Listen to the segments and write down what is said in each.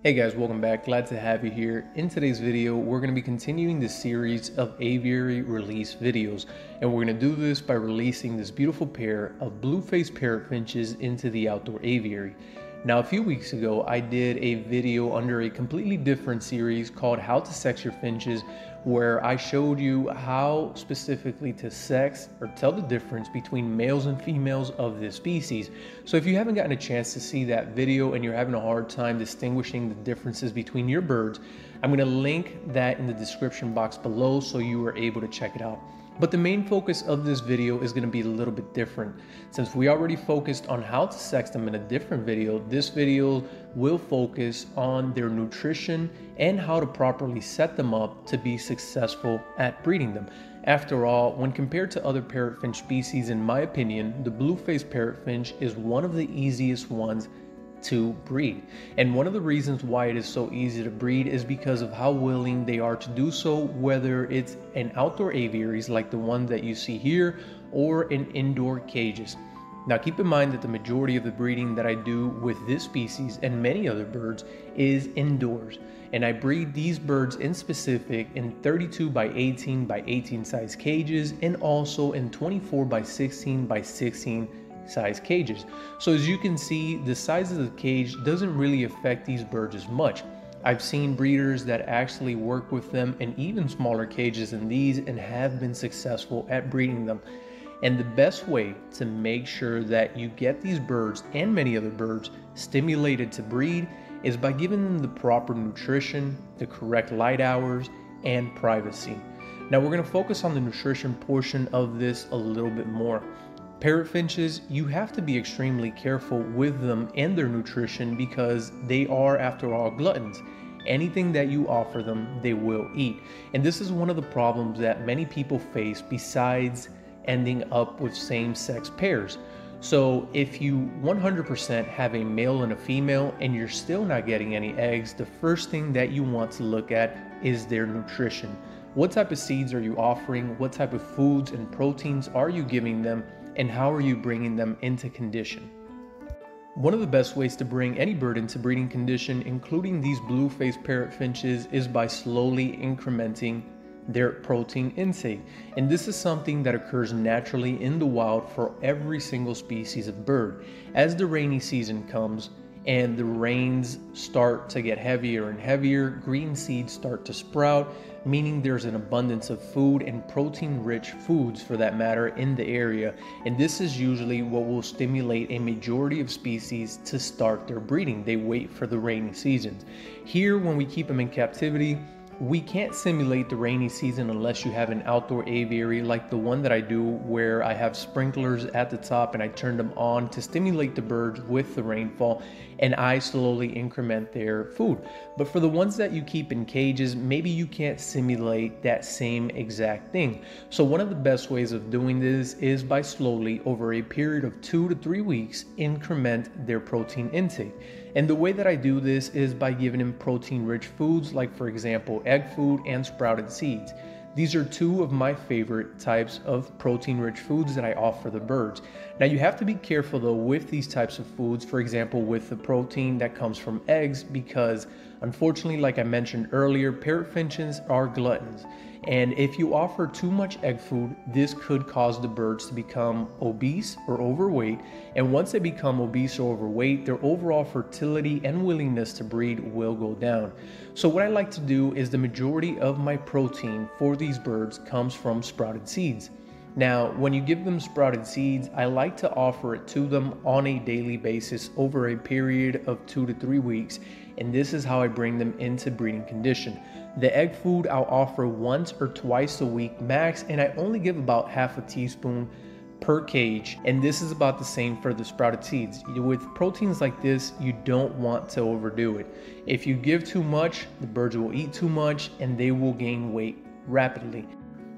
Hey guys, welcome back. Glad to have you here. In today's video, we're going to be continuing the series of aviary release videos, and we're going to do this by releasing this beautiful pair of blue-faced parrot finches into the outdoor aviary. Now, a few weeks ago, I did a video under a completely different series called How to Sex Your Finches, where I showed you how specifically to sex or tell the difference between males and females of this species. So if you haven't gotten a chance to see that video and you're having a hard time distinguishing the differences between your birds, I'm going to link that in the description box below so you are able to check it out. But the main focus of this video is going to be a little bit different. Since we already focused on how to sex them in a different video, this video will focus on their nutrition and how to properly set them up to be successful at breeding them. After all, when compared to other parrotfinch species, in my opinion, the blue-faced parrotfinch is one of the easiest ones to breed. And one of the reasons why it is so easy to breed is because of how willing they are to do so, whether it's in outdoor aviaries like the one that you see here or in indoor cages. Now keep in mind that the majority of the breeding that I do with this species and many other birds is indoors, and I breed these birds in specific in 32 by 18 by 18 size cages and also in 24 by 16 by 16 size cages. So as you can see, the size of the cage doesn't really affect these birds as much. I've seen breeders that actually work with them in even smaller cages than these and have been successful at breeding them. And the best way to make sure that you get these birds and many other birds stimulated to breed is by giving them the proper nutrition, the correct light hours, and privacy. Now we're going to focus on the nutrition portion of this a little bit more. Parrot finches, you have to be extremely careful with them and their nutrition because they are, after all, gluttons. Anything that you offer them, they will eat. And this is one of the problems that many people face besides ending up with same-sex pairs. So if you 100% have a male and a female and you're still not getting any eggs, the first thing that you want to look at is their nutrition. What type of seeds are you offering? What type of foods and proteins are you giving them? And how are you bringing them into condition? One of the best ways to bring any bird into breeding condition, including these blue-faced parrot finches, is by slowly incrementing their protein intake. And this is something that occurs naturally in the wild for every single species of bird. As the rainy season comes and the rains start to get heavier and heavier, green seeds start to sprout, meaning there's an abundance of food and protein-rich foods for that matter in the area. And this is usually what will stimulate a majority of species to start their breeding. They wait for the rainy seasons. Here, when we keep them in captivity, we can't simulate the rainy season unless you have an outdoor aviary like the one that I do, where I have sprinklers at the top and I turn them on to stimulate the birds with the rainfall, and I slowly increment their food. But for the ones that you keep in cages, maybe you can't simulate that same exact thing. So one of the best ways of doing this is by slowly, over a period of 2 to 3 weeks, increment their protein intake. And the way that I do this is by giving them protein-rich foods, like for example, egg food and sprouted seeds. These are two of my favorite types of protein-rich foods that I offer the birds. Now you have to be careful though with these types of foods, for example with the protein that comes from eggs, because unfortunately, like I mentioned earlier, parrot finches are gluttons. And if you offer too much egg food, this could cause the birds to become obese or overweight. And once they become obese or overweight, their overall fertility and willingness to breed will go down. So what I like to do is the majority of my protein for these birds comes from sprouted seeds. Now, when you give them sprouted seeds, I like to offer it to them on a daily basis over a period of 2 to 3 weeks. And this is how I bring them into breeding condition. The egg food I'll offer once or twice a week max, and I only give about half a teaspoon per cage, and this is about the same for the sprouted seeds. With proteins like this, you don't want to overdo it. If you give too much, the birds will eat too much and they will gain weight rapidly.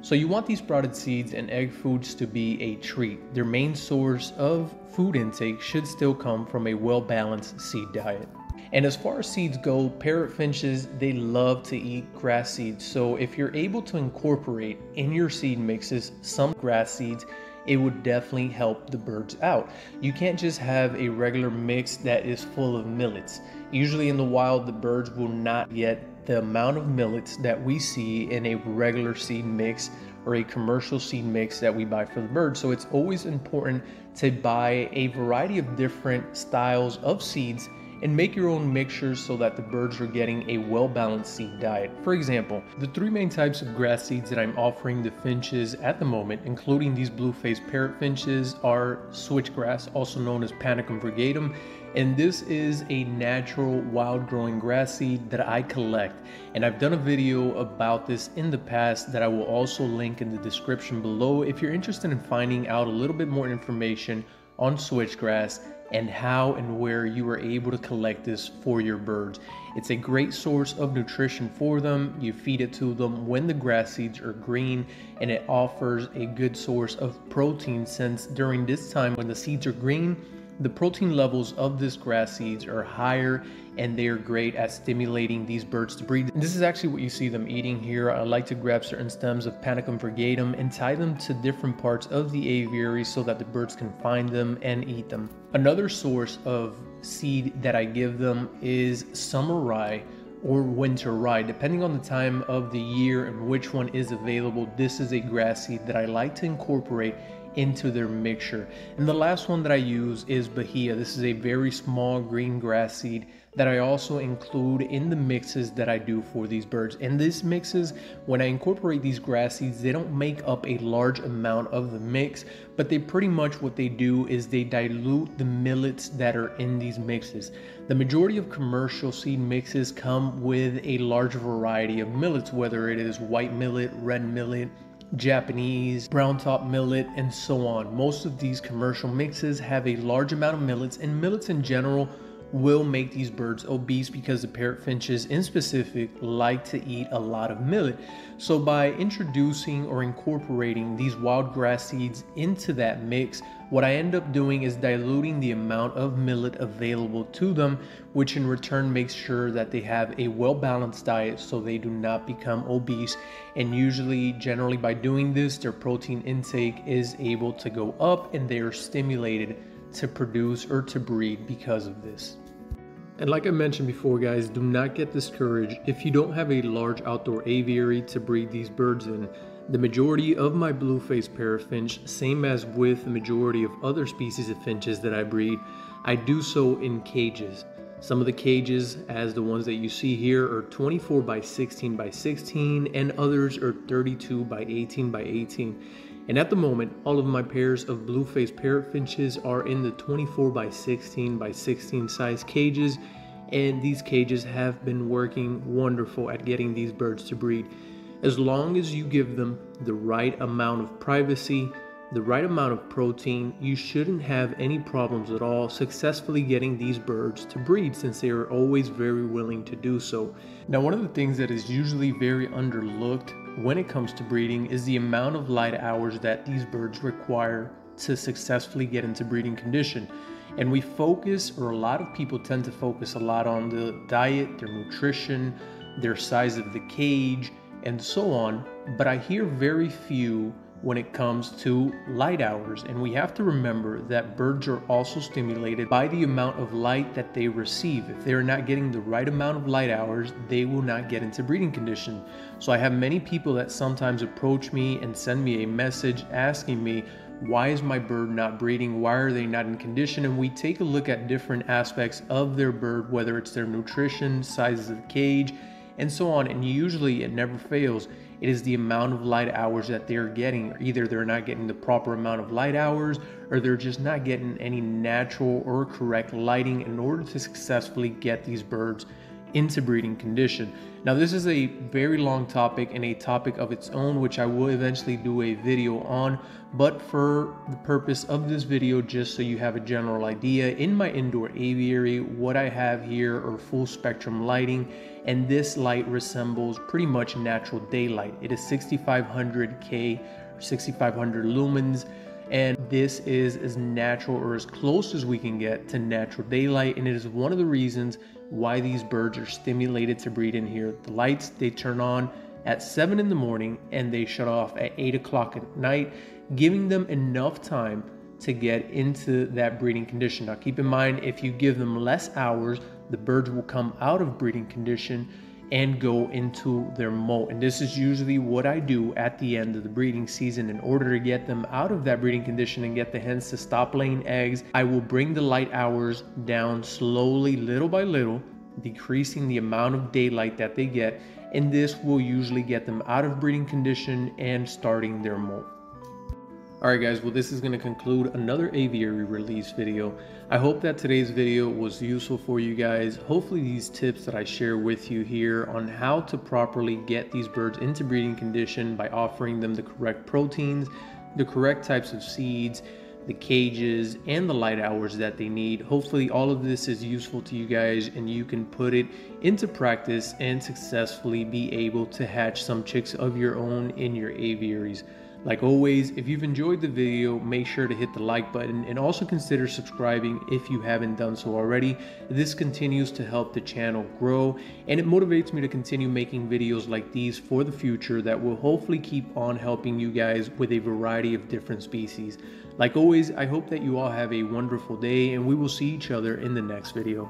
So you want these sprouted seeds and egg foods to be a treat. Their main source of food intake should still come from a well-balanced seed diet. And as far as seeds go, parrot finches, they love to eat grass seeds. So if you're able to incorporate in your seed mixes some grass seeds, it would definitely help the birds out. You can't just have a regular mix that is full of millets. Usually in the wild, the birds will not get the amount of millets that we see in a regular seed mix or a commercial seed mix that we buy for the birds. So it's always important to buy a variety of different styles of seeds and make your own mixtures so that the birds are getting a well-balanced seed diet. For example, the three main types of grass seeds that I'm offering the finches at the moment, including these blue-faced parrot finches, are switchgrass, also known as Panicum virgatum, and this is a natural wild-growing grass seed that I collect. And I've done a video about this in the past that I will also link in the description below if you're interested in finding out a little bit more information on switchgrass and how and where you are able to collect this for your birds. It's a great source of nutrition for them. You feed it to them when the grass seeds are green, and it offers a good source of protein, since during this time when the seeds are green, the protein levels of this grass seeds are higher, and they are great at stimulating these birds to breed. And this is actually what you see them eating here. I like to grab certain stems of Panicum virgatum and tie them to different parts of the aviary so that the birds can find them and eat them. Another source of seed that I give them is summer rye or winter rye, depending on the time of the year and which one is available. This is a grass seed that I like to incorporate into their mixture. And the last one that I use is bahia. This is a very small green grass seed that I also include in the mixes that I do for these birds. And these mixes, when I incorporate these grass seeds, they don't make up a large amount of the mix, but they pretty much, what they do is they dilute the millets that are in these mixes. The majority of commercial seed mixes come with a large variety of millets, whether it is white millet, red millet, Japanese, brown top millet, and so on. Most of these commercial mixes have a large amount of millets, and millets in general will make these birds obese because the parrot finches in specific like to eat a lot of millet. So by introducing or incorporating these wild grass seeds into that mix, what I end up doing is diluting the amount of millet available to them, which in return makes sure that they have a well-balanced diet so they do not become obese. And usually, generally by doing this, their protein intake is able to go up and they are stimulated to produce or to breed because of this. And like I mentioned before, guys, do not get discouraged if you don't have a large outdoor aviary to breed these birds in. The majority of my blue-faced parrot finch, same as with the majority of other species of finches that I breed, I do so in cages. Some of the cages, as the ones that you see here, are 24 by 16 by 16, and others are 32 by 18 by 18. And at the moment, all of my pairs of blue-faced parrot finches are in the 24 by 16 by 16 size cages, and these cages have been working wonderful at getting these birds to breed. As long as you give them the right amount of privacy, the right amount of protein, you shouldn't have any problems at all successfully getting these birds to breed, since they are always very willing to do so. Now, one of the things that is usually very underlooked when it comes to breeding is the amount of light hours that these birds require to successfully get into breeding condition. And we focus, or a lot of people tend to focus a lot on the diet, their nutrition, their size of the cage, and so on, but I hear very few when it comes to light hours. And we have to remember that birds are also stimulated by the amount of light that they receive. If they're not getting the right amount of light hours, they will not get into breeding condition. So I have many people that sometimes approach me and send me a message asking me, why is my bird not breeding? Why are they not in condition? And we take a look at different aspects of their bird, whether it's their nutrition, sizes of the cage, and so on. And usually it never fails. It is the amount of light hours that they're getting. Either they're not getting the proper amount of light hours, or they're just not getting any natural or correct lighting in order to successfully get these birds into breeding condition. Now, this is a very long topic and a topic of its own, which I will eventually do a video on, but for the purpose of this video, just so you have a general idea, in my indoor aviary, what I have here are full spectrum lighting, and this light resembles pretty much natural daylight. It is 6500K, 6500 lumens, and this is as natural or as close as we can get to natural daylight, and it is one of the reasons why these birds are stimulated to breed in here. The lights, they turn on at 7 in the morning and they shut off at 8 o'clock at night, giving them enough time to get into that breeding condition. Now keep in mind, if you give them less hours, the birds will come out of breeding condition and go into their molt. And this is usually what I do at the end of the breeding season. In order to get them out of that breeding condition and get the hens to stop laying eggs, I will bring the light hours down slowly, little by little, decreasing the amount of daylight that they get, and this will usually get them out of breeding condition and starting their molt. Alright guys, well this is going to conclude another aviary release video. I hope that today's video was useful for you guys. Hopefully these tips that I share with you here on how to properly get these birds into breeding condition by offering them the correct proteins, the correct types of seeds, the cages, and the light hours that they need. Hopefully all of this is useful to you guys and you can put it into practice and successfully be able to hatch some chicks of your own in your aviaries. Like always, if you've enjoyed the video, make sure to hit the like button and also consider subscribing if you haven't done so already. This continues to help the channel grow and it motivates me to continue making videos like these for the future that will hopefully keep on helping you guys with a variety of different species. Like always, I hope that you all have a wonderful day and we will see each other in the next video.